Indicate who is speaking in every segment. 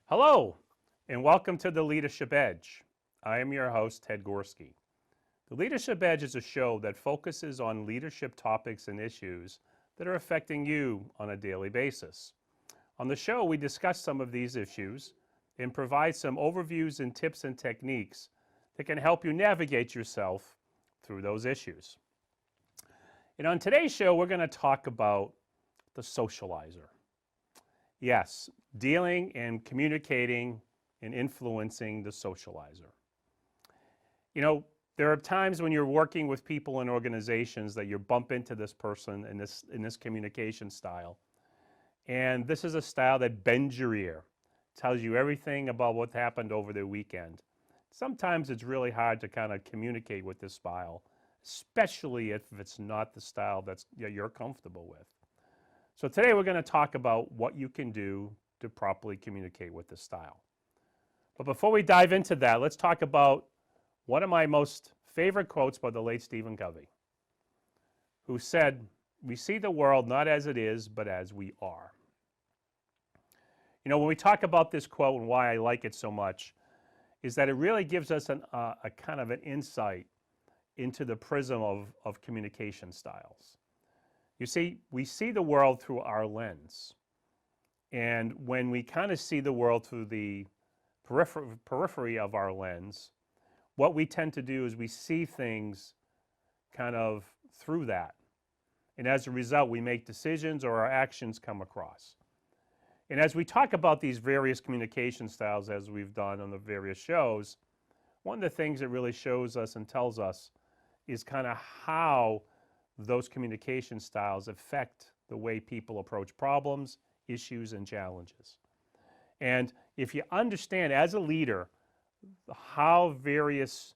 Speaker 1: Hello, and welcome to the Leadership Edge. I am your host, Ted Gorski. The Leadership Edge is a show that focuses on leadership topics and issues that are affecting you on a daily basis. On the show, we discuss some of these issues and provide some overviews and tips and techniques that can help you navigate yourself through those issues. And on today's show, we're going to talk about the socializer. Yes, dealing and communicating and influencing the socializer. You know, there are times when you're working with people in organizations that you bump into this person in this communication style. And this is a style that bends your ear, tells you everything about what happened over the weekend. Sometimes it's really hard to kind of communicate with this style, especially if it's not the style that you're comfortable with. So today we're going to talk about what you can do to properly communicate with this style. But before we dive into that, let's talk about one of my most favorite quotes by the late Stephen Covey, who said, "We see the world not as it is, but as we are." You know, when we talk about this quote and why I like it so much, is that it really gives us a kind of an insight into the prism of communication styles. You see, we see the world through our lens. And when we kind of see the world through the periphery of our lens, what we tend to do is we see things kind of through that. And as a result, we make decisions or our actions come across. And as we talk about these various communication styles, as we've done on the various shows, one of the things it really shows us and tells us is kind of how those communication styles affect the way people approach problems, issues, and challenges. And if you understand as a leader how various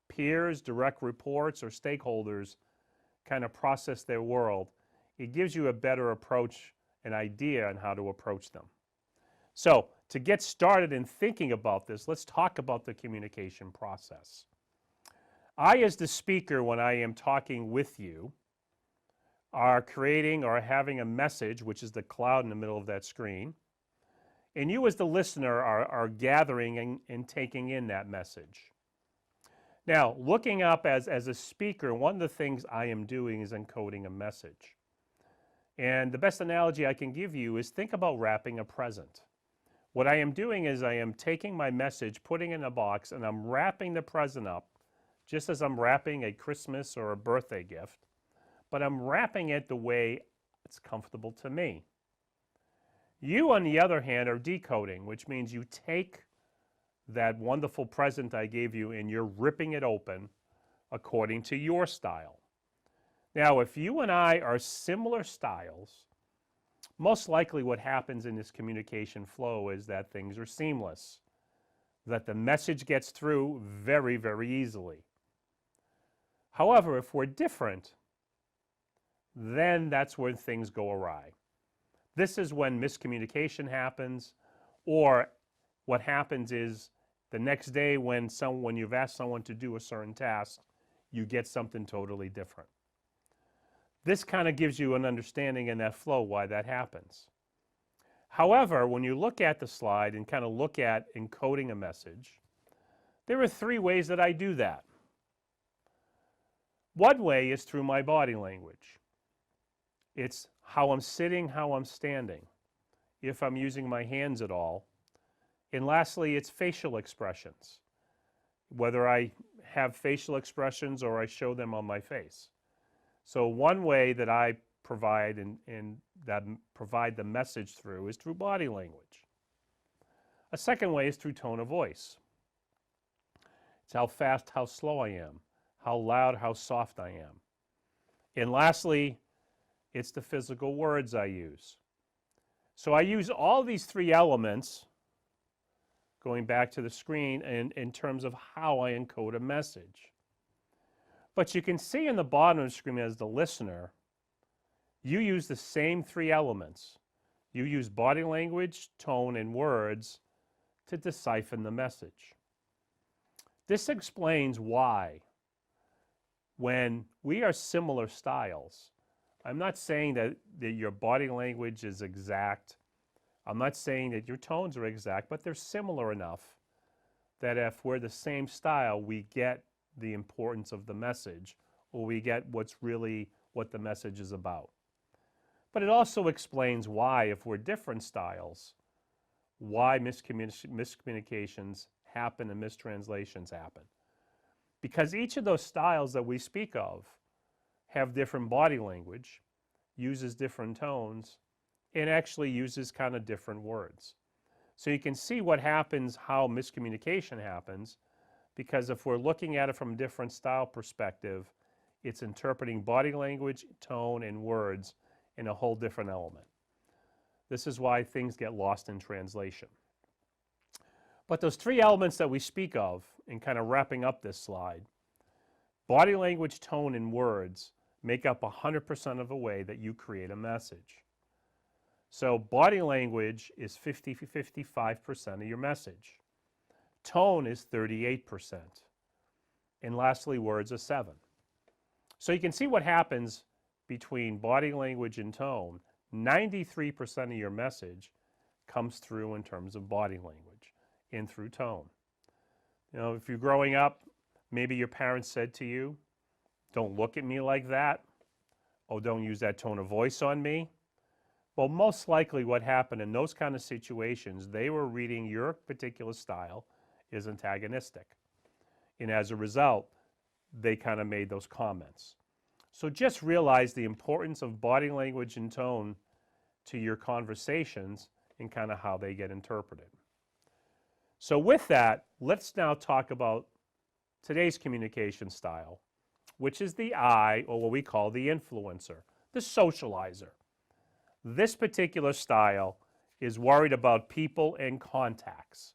Speaker 1: peers, direct reports, or stakeholders kind of process their world, it gives you a better approach, an idea on how to approach them. So to get started in thinking about this, let's talk about the communication process. I, as the speaker, when I am talking with you, are creating or having a message, which is the cloud in the middle of that screen. And you as the listener are gathering and taking in that message. Now, looking up as a speaker, one of the things I am doing is encoding a message. And the best analogy I can give you is think about wrapping a present. What I am doing is I am taking my message, putting it in a box, and I'm wrapping the present up, just as I'm wrapping a Christmas or a birthday gift. But I'm wrapping it the way it's comfortable to me. You, on the other hand, are decoding, which means you take that wonderful present I gave you and you're ripping it open according to your style. Now, if you and I are similar styles, most likely what happens in this communication flow is that things are seamless, that the message gets through very, very easily. However, if we're different, then that's when things go awry. This is when miscommunication happens, or what happens is the next day when you've asked someone to do a certain task, you get something totally different. This kind of gives you an understanding in that flow why that happens. However, when you look at the slide and kind of look at encoding a message, there are three ways that I do that. One way is through my body language. It's how I'm sitting, how I'm standing, if I'm using my hands at all. And lastly, it's facial expressions, whether I have facial expressions or I show them on my face. So one way that I provide and that provide the message through is through body language. A second way is through tone of voice. It's how fast, how slow I am, how loud, how soft I am. And lastly, it's the physical words I use. So I use all these three elements, going back to the screen, in terms of how I encode a message. But you can see in the bottom of the screen as the listener, you use the same three elements. You use body language, tone, and words to decipher the message. This explains why, when we are similar styles, I'm not saying that your body language is exact I'm not saying that your tones are exact, but they're similar enough that if we're the same style, we get the importance of the message, or we get what's really what the message is about. But it also explains why, if we're different styles, why miscommunications happen and mistranslations happen. Because each of those styles that we speak of have different body language, uses different tones, and actually uses kind of different words. So you can see what happens, how miscommunication happens, because if we're looking at it from a different style perspective, it's interpreting body language, tone, and words in a whole different element. This is why things get lost in translation. But those three elements that we speak of, in kind of wrapping up this slide, body language, tone, and words make up 100% of the way that you create a message. So body language is 55% of your message. Tone is 38%. And lastly, words are 7%. So you can see what happens between body language and tone. 93% of your message comes through in terms of body language and through tone. You know, if you're growing up, maybe your parents said to you, "Don't look at me like that," or "Don't use that tone of voice on me." Well, most likely what happened in those kind of situations, they were reading your particular style is antagonistic. And as a result, they kind of made those comments. So just realize the importance of body language and tone to your conversations and kind of how they get interpreted. So with that, let's now talk about today's communication style, which is the I, or what we call the influencer, the socializer. This particular style is worried about people and contacts.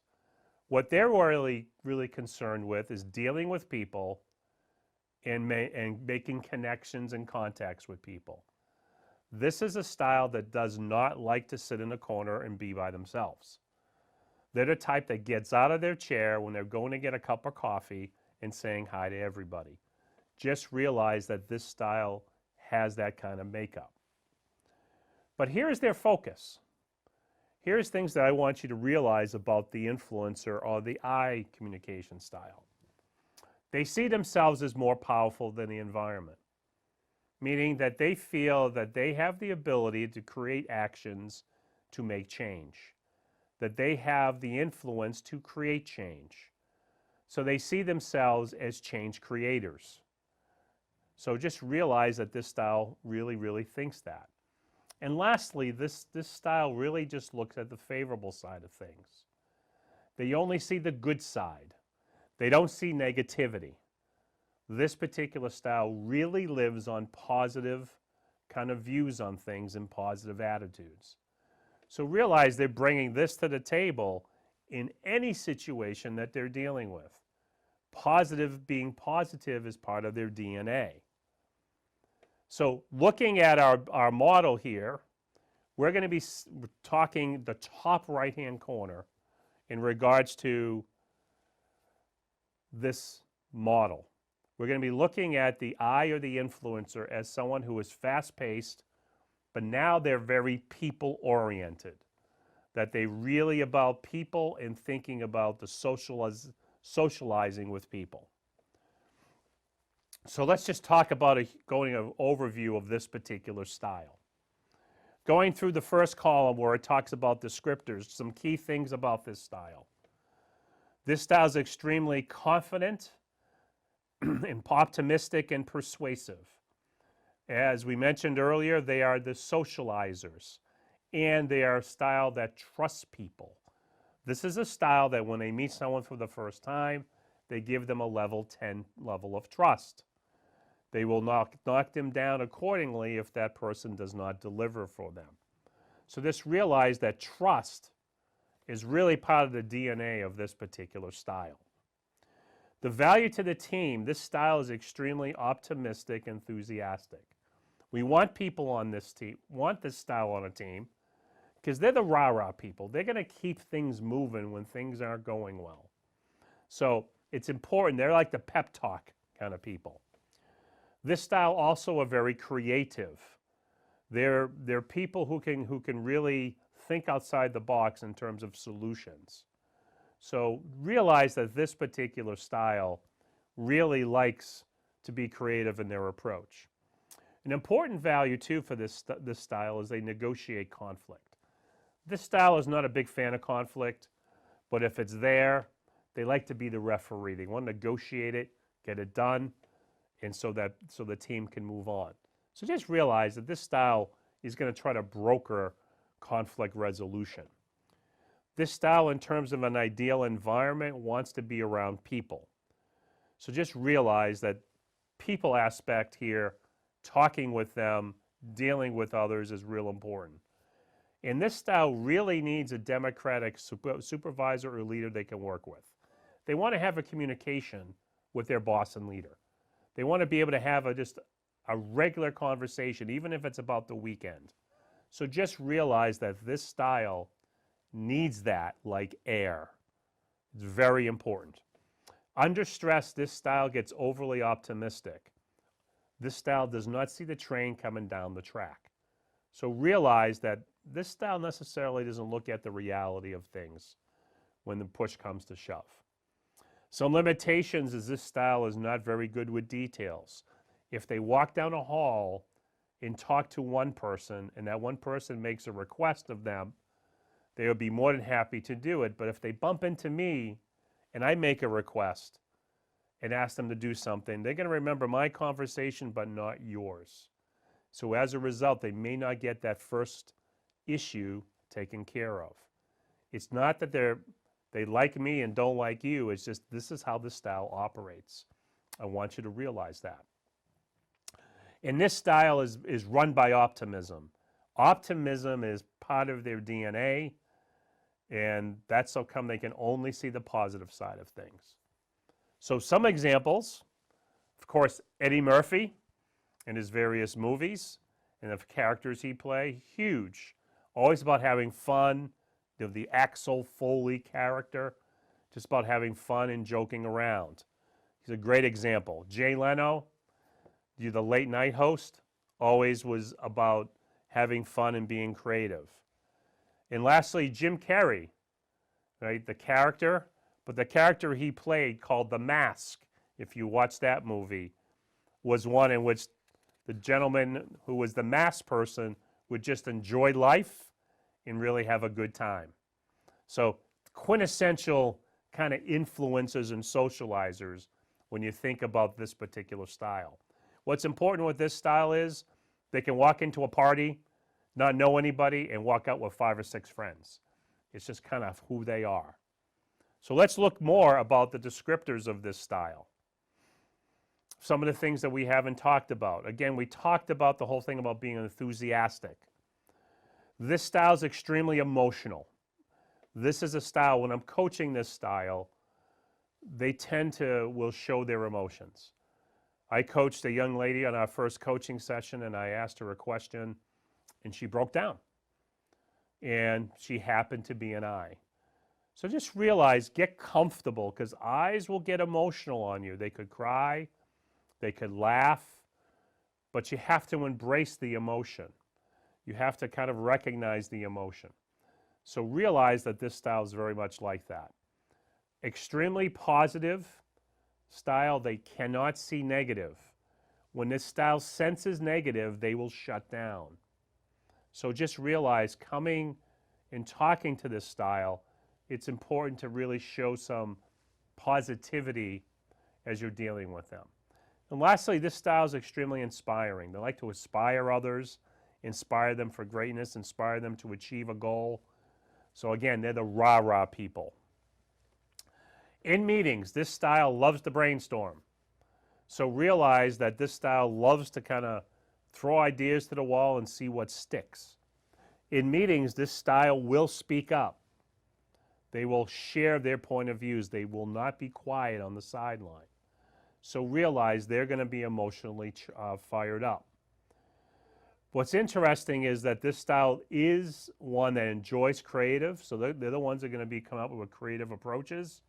Speaker 1: What they're really concerned with is dealing with people and making connections and contacts with people. This is a style that does not like to sit in a corner and be by themselves. They're the type that gets out of their chair when they're going to get a cup of coffee and saying hi to everybody. Just realize that this style has that kind of makeup. But here's their focus. Here's things that I want you to realize about the influencer or the I communication style. They see themselves as more powerful than the environment, meaning that they feel that they have the ability to create actions to make change, that they have the influence to create change. So they see themselves as change creators. So just realize that this style really thinks that. And lastly, this style really just looks at the favorable side of things. They only see the good side. They don't see negativity. This particular style really lives on positive kind of views on things and positive attitudes. So realize they're bringing this to the table in any situation that they're dealing with. Being positive is part of their DNA. So looking at our model here, we're going to be talking the top right-hand corner in regards to this model. We're going to be looking at the I, or the influencer, as someone who is fast-paced, but now they're very people-oriented, that they're really about people and thinking about the socializing with people. So let's just talk about going an overview of this particular style. Going through the first column where it talks about descriptors, some key things about this style. This style is extremely confident, and optimistic, and persuasive. As we mentioned earlier, they are the socializers, and they are a style that trusts people. This is a style that when they meet someone for the first time, they give them a level 10 level of trust. They will knock them down accordingly if that person does not deliver for them. So just realize that trust is really part of the DNA of this particular style. The value to the team, this style is extremely optimistic, enthusiastic. We want people on this team, want this style on a team, because they're the rah-rah people. They're going to keep things moving when things aren't going well. So it's important. They're like the pep talk kind of people. This style also are very creative. They're people who can really think outside the box in terms of solutions. So realize that this particular style really likes to be creative in their approach. An important value too for this style is they negotiate conflict. This style is not a big fan of conflict, but if it's there, they like to be the referee. They want to negotiate it, get it done, and so the team can move on. So just realize that this style is going to try to broker conflict resolution. This style, in terms of an ideal environment, wants to be around people. So just realize that people aspect here, talking with them, dealing with others is real important. And this style really needs a democratic supervisor or leader they can work with. They want to have a communication with their boss and leader. They want to be able to have just a regular conversation, even if it's about the weekend. So just realize that this style needs that like air. It's very important. Under stress, this style gets overly optimistic. This style does not see the train coming down the track. So realize that this style necessarily doesn't look at the reality of things when the push comes to shove. Some limitations is this style is not very good with details. If they walk down a hall and talk to one person and that one person makes a request of them, they would be more than happy to do it. But if they bump into me and I make a request and ask them to do something, they're going to remember my conversation but not yours. So as a result, they may not get that first issue taken care of. It's not that they like me and don't like you. It's just this is how this style operates. I want you to realize that. And this style is run by optimism. Optimism is part of their DNA, and that's how come they can only see the positive side of things. So some examples, of course, Eddie Murphy in his various movies and the characters he plays, huge. Always about having fun. The Axel Foley character, just about having fun and joking around. He's a great example. Jay Leno, the late night host, always was about having fun and being creative. And lastly, Jim Carrey, right? The character, but the character he played called The Mask, if you watch that movie, was one in which the gentleman who was the mask person would just enjoy life and really have a good time. So quintessential kind of influencers and socializers when you think about this particular style. What's important with this style is they can walk into a party, not know anybody, and walk out with 5 or 6 friends. It's just kind of who they are. So let's look more about the descriptors of this style. Some of the things that we haven't talked about. Again, we talked about the whole thing about being enthusiastic. This style is extremely emotional. This is a style, when I'm coaching this style, they will show their emotions. I coached a young lady on our first coaching session, and I asked her a question, and she broke down. And she happened to be an I. So just realize, get comfortable, because eyes will get emotional on you. They could cry, they could laugh, but you have to embrace the emotion. You have to kind of recognize the emotion. So realize that this style is very much like that. Extremely positive style, they cannot see negative. When this style senses negative, they will shut down. So just realize, coming and talking to this style, it's important to really show some positivity as you're dealing with them. And lastly, this style is extremely inspiring. They like to inspire others, inspire them for greatness, inspire them to achieve a goal. So again, they're the rah-rah people. In meetings, this style loves to brainstorm. So realize that this style loves to kind of throw ideas to the wall and see what sticks. In meetings, this style will speak up. They will share their point of views. They will not be quiet on the sideline. So realize they're going to be emotionally fired up. What's interesting is that this style is one that enjoys creative, so they're the ones that are going to come up with creative approaches,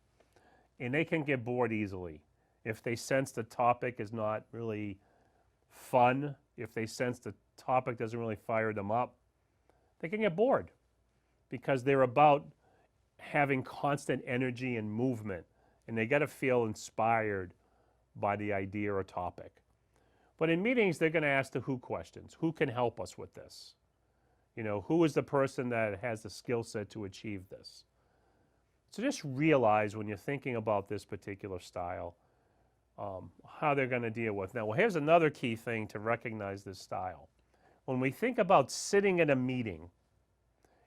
Speaker 1: and they can get bored easily. If they sense the topic is not really fun, if they sense the topic doesn't really fire them up, they can get bored. because they're about having constant energy and movement, and they got to feel inspired by the idea or topic. But in meetings, they're going to ask the who questions. Who can help us with this? You know, who is the person that has the skill set to achieve this? So just realize when you're thinking about this particular style, how they're going to deal with. Now, well, here's another key thing to recognize this style. When we think about sitting in a meeting,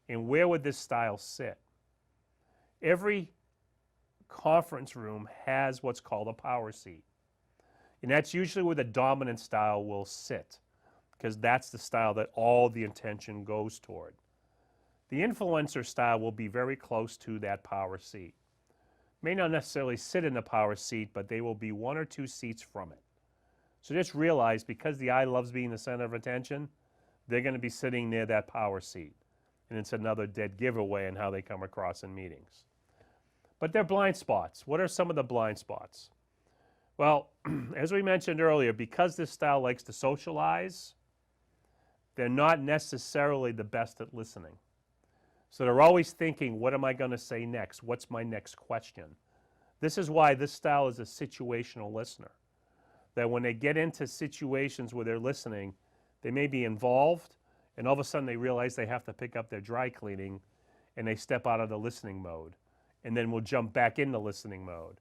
Speaker 1: and where would this style sit? Every conference room has what's called a power seat. And that's usually where the dominant style will sit, because that's the style that all the attention goes toward. The influencer style will be very close to that power seat. May not necessarily sit in the power seat, but they will be 1 or 2 seats from it. So just realize, because the eye loves being the center of attention, they're going to be sitting near that power seat. And it's another dead giveaway in how they come across in meetings. But they're blind spots. What are some of the blind spots? Well, as we mentioned earlier, because this style likes to socialize, they're not necessarily the best at listening. So they're always thinking, what am I going to say next? What's my next question? This is why this style is a situational listener. That when they get into situations where they're listening, they may be involved, and all of a sudden they realize they have to pick up their dry cleaning, and they step out of the listening mode, and then we'll jump back into listening mode.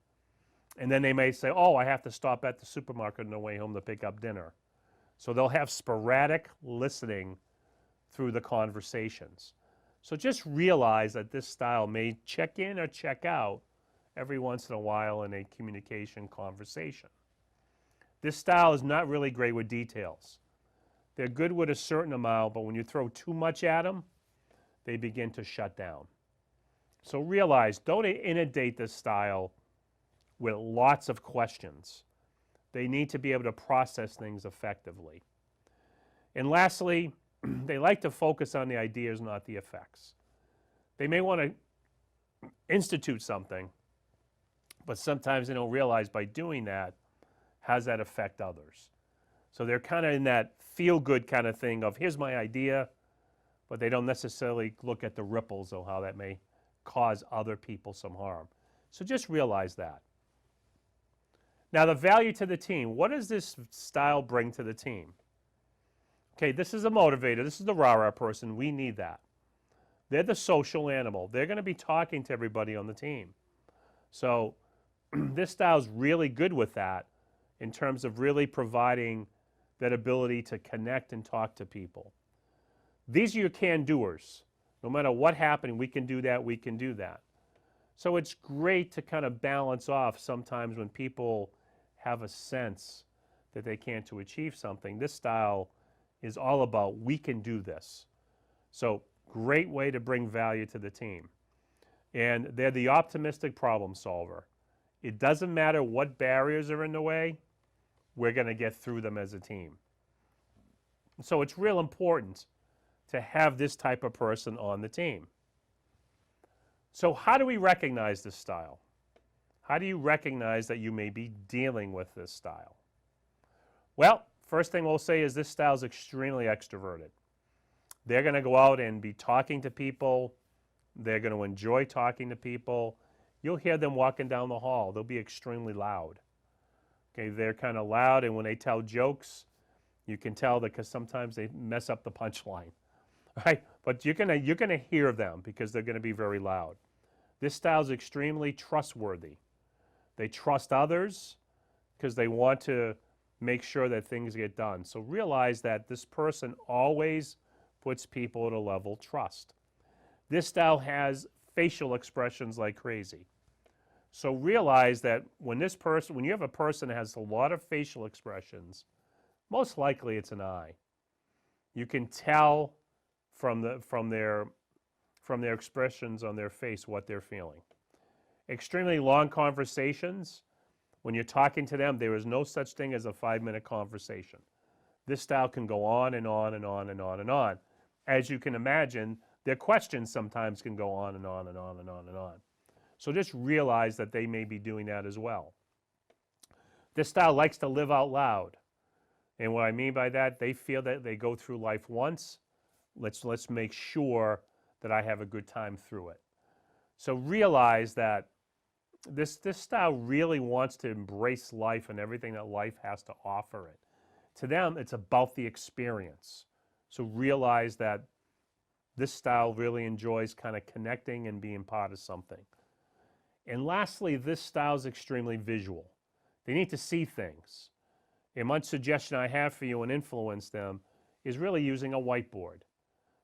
Speaker 1: And then they may say, oh, I have to stop at the supermarket on the way home to pick up dinner. So they'll have sporadic listening through the conversations. So just realize that this style may check in or check out every once in a while in a communication conversation. This style is not really great with details. They're good with a certain amount, but when you throw too much at them, they begin to shut down. So realize, don't inundate this style with lots of questions. They need to be able to process things effectively. And lastly, they like to focus on the ideas, not the effects. They may want to institute something, but sometimes they don't realize by doing that, how does that affect others? So they're kind of in that feel-good kind of thing of, here's my idea, but they don't necessarily look at the ripples of how that may cause other people some harm. So just realize that. Now, the value to the team. What does this style bring to the team? Okay, this is a motivator. This is the rah-rah person. We need that. They're the social animal. They're going to be talking to everybody on the team. So this style is really good with that in terms of really providing that ability to connect and talk to people. These are your can-doers. No matter what happened, we can do that, we can do that. So it's great to kind of balance off sometimes when people have a sense that they can't to achieve something. This style is all about, we can do this. So great way to bring value to the team. And they're the optimistic problem solver. It doesn't matter what barriers are in the way, we're going to get through them as a team. So it's real important to have this type of person on the team. So how do we recognize this style? How do you recognize that you may be dealing with this style? Well, first thing we'll say is this style is extremely extroverted. They're going to go out and be talking to people. They're going to enjoy talking to people. You'll hear them walking down the hall. They'll be extremely loud. Okay, they're kind of loud, and when they tell jokes, you can tell that because sometimes they mess up the punchline. Right? But you're gonna hear them because they're going to be very loud. This style is extremely trustworthy. They trust others because they want to make sure that things get done. So realize that this person always puts people at a level of trust. This style has facial expressions like crazy. So realize that when you have a person that has a lot of facial expressions, most likely it's an eye. You can tell from their expressions on their face what they're feeling. Extremely long conversations. When you're talking to them, there is no such thing as a 5-minute conversation. This style can go on and on and on and on and on. As you can imagine, their questions sometimes can go on and on and on and on and on. So just realize that they may be doing that as well. This style likes to live out loud. And what I mean by that, they feel that they go through life once. Let's make sure that I have a good time through it. So realize that this style really wants to embrace life and everything that life has to offer it. To them, it's about the experience. So realize that this style really enjoys kind of connecting and being part of something. And lastly, this style is extremely visual. They need to see things. And one suggestion I have for you and influence them is really using a whiteboard.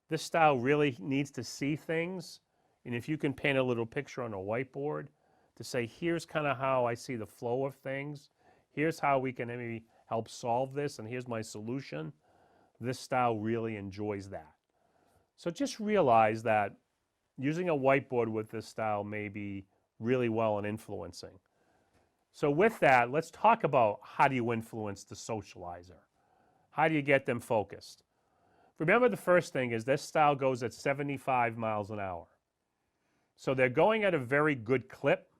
Speaker 1: This style really needs to see things. And if you can paint a little picture on a whiteboard to say, here's kind of how I see the flow of things, here's how we can maybe help solve this, and here's my solution, this style really enjoys that. So just realize that using a whiteboard with this style may be really well and influencing. So with that, let's talk about how do you influence the socializer? How do you get them focused? Remember, the first thing is this style goes at 75 miles an hour. So they're going at a very good clip.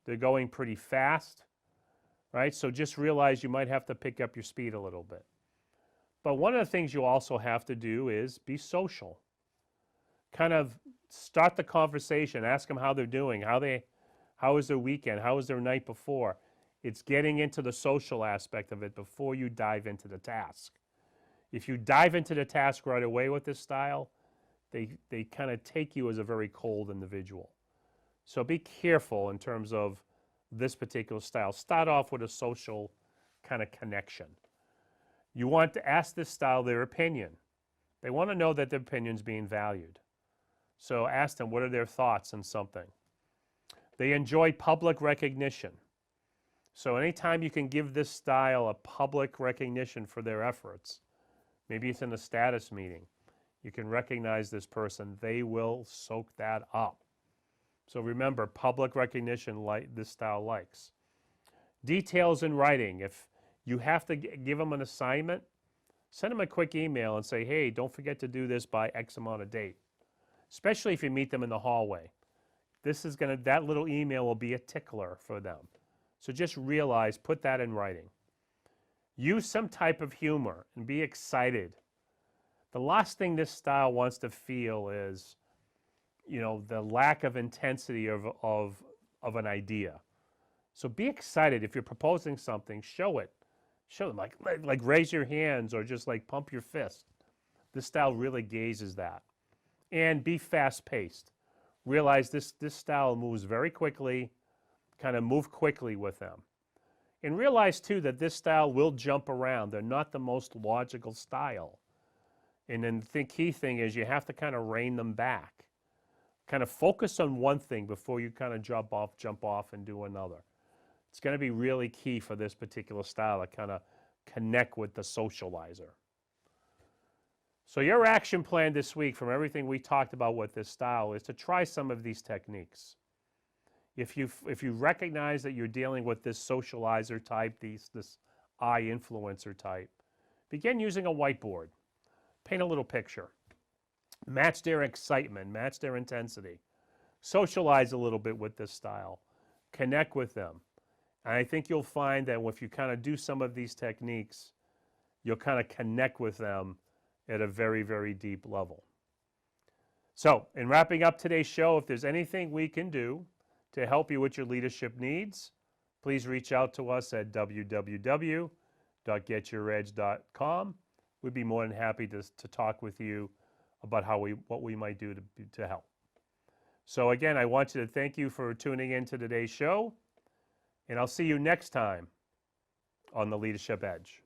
Speaker 1: They're going pretty fast, right? So just realize you might have to pick up your speed a little bit. But one of the things you also have to do is be social. Kind of start the conversation, ask them how they're doing, how was their weekend, how was their night before. It's getting into the social aspect of it before you dive into the task. If you dive into the task right away with this style, they kind of take you as a very cold individual. So be careful in terms of this particular style. Start off with a social kind of connection. You want to ask this style their opinion. They want to know that their opinion's being valued. So ask them, what are their thoughts on something? They enjoy public recognition. So anytime you can give this style a public recognition for their efforts, maybe it's in a status meeting, you can recognize this person, they will soak that up. So remember, public recognition, this style likes. Details in writing. If you have to give them an assignment, send them a quick email and say, hey, don't forget to do this by X amount of date, especially if you meet them in the hallway. That little email will be a tickler for them. So just realize, put that in writing. Use some type of humor and be excited. The last thing this style wants to feel is, the lack of intensity of an idea. So be excited. If you're proposing something, show it. Show them, like raise your hands or just like pump your fist. This style really gauges that. And be fast-paced. Realize this style moves very quickly, kind of move quickly with them. And realize, too, that this style will jump around. They're not the most logical style. And then the key thing is you have to kind of rein them back. Kind of focus on one thing before you kind of jump off and do another. It's going to be really key for this particular style to kind of connect with the socializer. So your action plan this week from everything we talked about with this style is to try some of these techniques. If you recognize that you're dealing with this socializer type, this I influencer type, begin using a whiteboard. Paint a little picture. Match their excitement, match their intensity. Socialize a little bit with this style. Connect with them. And I think you'll find that if you kind of do some of these techniques, you'll kind of connect with them at a very, very deep level. So, in wrapping up today's show, if there's anything we can do to help you with your leadership needs, please reach out to us at www.getyouredge.com. We'd be more than happy to talk with you about what we might do to help. So again, I want you to thank you for tuning in to today's show, and I'll see you next time on the Leadership Edge.